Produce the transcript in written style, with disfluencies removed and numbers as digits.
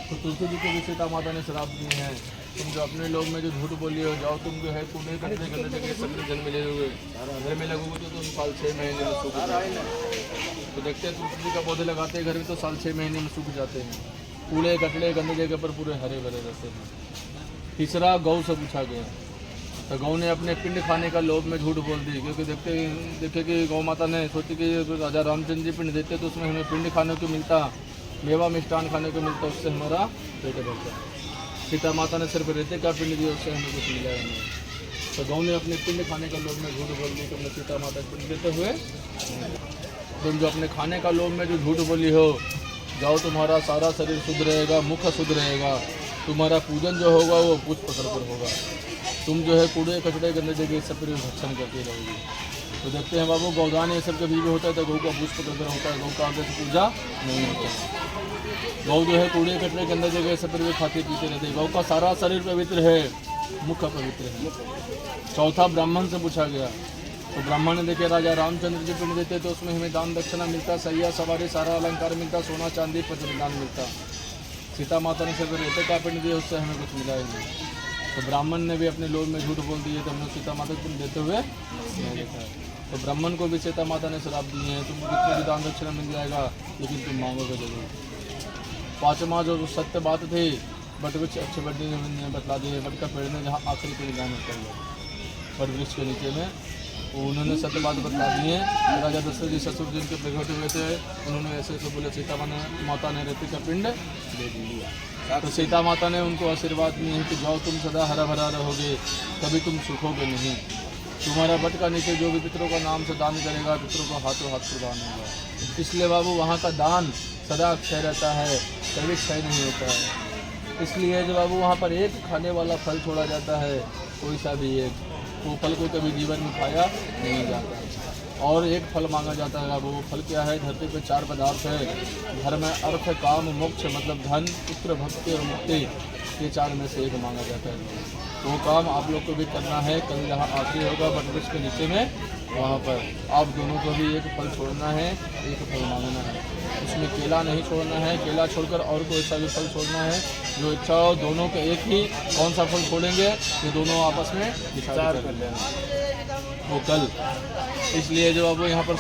तो तुलसी जी को भी सीता माता ने श्राप दिए हैं, तुम जो अपने लोग में जो झूठ बोली हो, जाओ तुम जो है कूड़े कचरे गंदे जगह सकरी जल मिले हुए घर में लगोगे तो तुम साल 6 महीने में सूख जाओगे। तो देखते हैं तुलसी जी का पौधे लगाते हैं घर में तो साल 6 महीने में सूख जाते हैं। कूड़े कचड़े गंदे जगह पर पूरे हरे भरे रहते हैं। तीसरा गौ से पूछा गया, तो गौ ने अपने पिंड खाने का लोभ में झूठ बोल दी, क्योंकि देखे कि गौ माता ने सोची कि राजा रामचंद्र जी पिंड देते तो उसमें हमें पिंड खाने को मिलता, मेवा मिष्ठान खाने को मिलता, उससे हमारा पेट भरता। सीता माता ने सिर्फ रहते का पिंड दिया, उससे हमें कुछ मिला नहीं। तो गौ ने अपने पिंड खाने का लोभ में झूठ बोल दी, तो हमने सीता माता को पिंड देते हुए तुम जो अपने खाने का लोभ में जो झूठ बोली हो, जाओ तुम्हारा सारा शरीर शुद्ध रहेगा, मुख शुद्ध रहेगा, तुम्हारा पूजन जो होगा वो पुष्प पत्र पर होगा, तुम जो है कूड़े कचड़े गंदे जगह सब पर भक्षण करती रहेगी। तो देखते हैं बाबू, गौदान ये सब कभी भी होता है तो गौ का पुष्प पत्र होता है, गौ का आगे से पूजा नहीं होता है। गौ जो है कूड़े कचड़े गंदे जगह सब पर खाते पीते रहते हैं। गौ का सारा शरीर पवित्र है, मुख पवित्र है। चौथा ब्राह्मण से पूछा गया, तो ब्राह्मण ने देखे राजा रामचंद्र जी पिंड देते तो उसमें हमें दान दक्षिणा मिलता, सैया सवारी सारा अलंकार मिलता, सोना चांदी पचदान मिलता। सीता माता ने सिर्फ रहते का पिंड दिया, उससे हमें कुछ मिला ही नहीं। तो ब्राह्मण ने भी अपने लोभ में झूठ बोल दिए, तो हमने सीता माता को पिंड देते हुए नहीं देखा है। तो ब्राह्मण को भी सीता माता ने श्राप दिए हैं, तुमको कितने भी दान दक्षिणा मिल जाएगा लेकिन तुम मांगोगे जरूर। पाँचवा जो सत्य बात थी, बट कुछ अच्छे बड्डी ने बतला दिए, बट का पेड़ में जहाँ आखिरी कोई ज्ञान होता है बट वृक्ष के नीचे में, उन्होंने सत्य बात बता दी है। राजा दशरथ जी ससुर जी के प्रकट हुए थे, उन्होंने ऐसे ऐसे बोले, सीता माता ने रहती का पिंड दे दिया। तो सीता माता ने उनको आशीर्वाद दिए हैं कि जाओ तुम सदा हरा भरा रहोगे, कभी तुम सूखोगे नहीं, तुम्हारा बट का नीचे जो भी पितरों का नाम से दान करेगा पितरों को हाथों हाथ प्रदान होगा। इसलिए बाबू वहाँ का दान सदा क्षय रहता है, कभी क्षय नहीं होता है। इसलिए जो बाबू वहाँ पर एक खाने वाला फल छोड़ा जाता है, कोई सा भी एक, वो फल को कभी जीवन में खाया नहीं जाता। और एक फल मांगा जाता है, वो फल क्या है? धरती पे 4 पदार्थ है, धर्म, अर्थ, काम, मोक्ष, मतलब धन, पुत्र, भक्ति और मुक्ति, ये 4 में से एक मांगा जाता है। तो वो काम आप लोग को भी करना है। कल जहाँ आखिरी होगा बटवृक्ष के नीचे में, वहाँ पर आप दोनों को भी एक फल छोड़ना है, एक फल मांगना है। उसमें केला नहीं छोड़ना है, केला छोड़कर और कोई सा भी फल छोड़ना है, जो इच्छा हो। दोनों को एक ही कौन सा फल छोड़ेंगे ये दोनों आपस में विचार कर लेना वो कल। इसलिए जो अब यहाँ पर